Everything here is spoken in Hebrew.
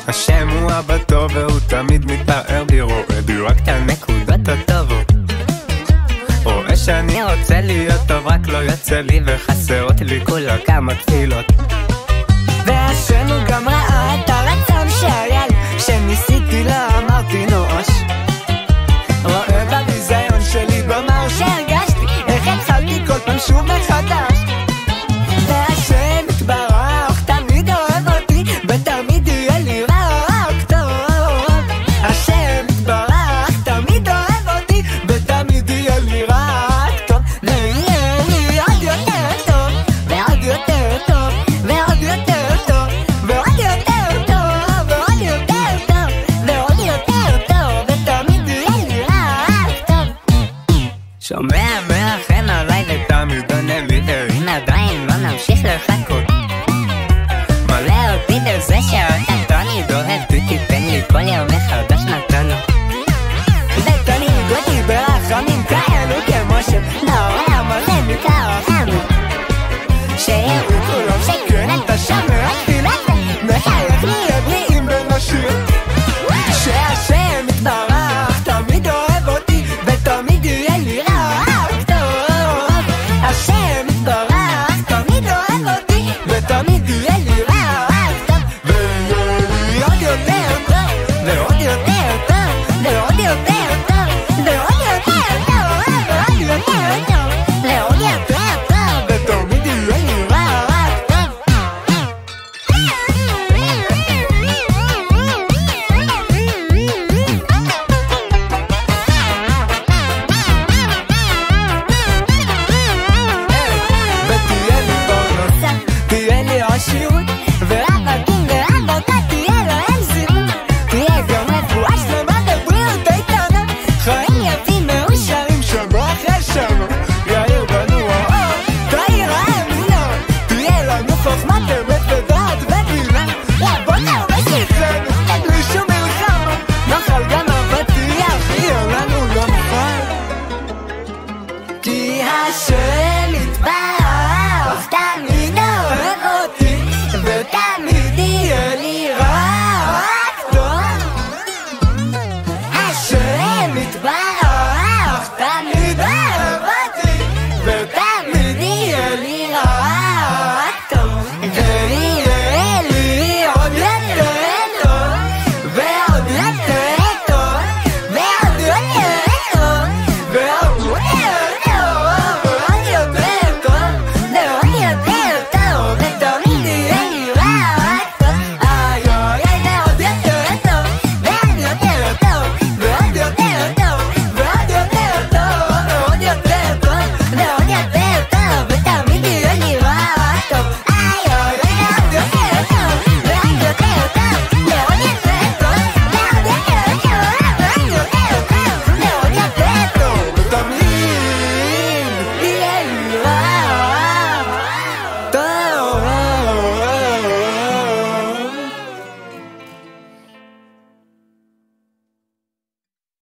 השם הוא אבא טוב והוא תמיד מתפאר בי, רואה בי רק את הנקודות הטובות. רואה שאני רוצה להיות טוב רק לא יוצא לי, וחסרות לי כולה כמה תפילות. והשם הוא גם ראה את הרצון שהיה לי, שניסיתי לא אמרתי נואש. רואה בביזיון שלי במר שהרגשתי איך התחלתי כל פעם שוב מחדש. והשם יתברך תמיד אוהב אותי ותמיד יהיה לי רק טוב. השם יתברך תמיד אוהב אותי ותמיד יהיה לי רק טוב, ויהיה לי עוד יותר טוב ועוד יותר טוב ועוד יותר טוב ועוד יותר טוב ועוד יותר טוב ועוד יותר טוב ותמיד יהיה לי רק טוב. שומע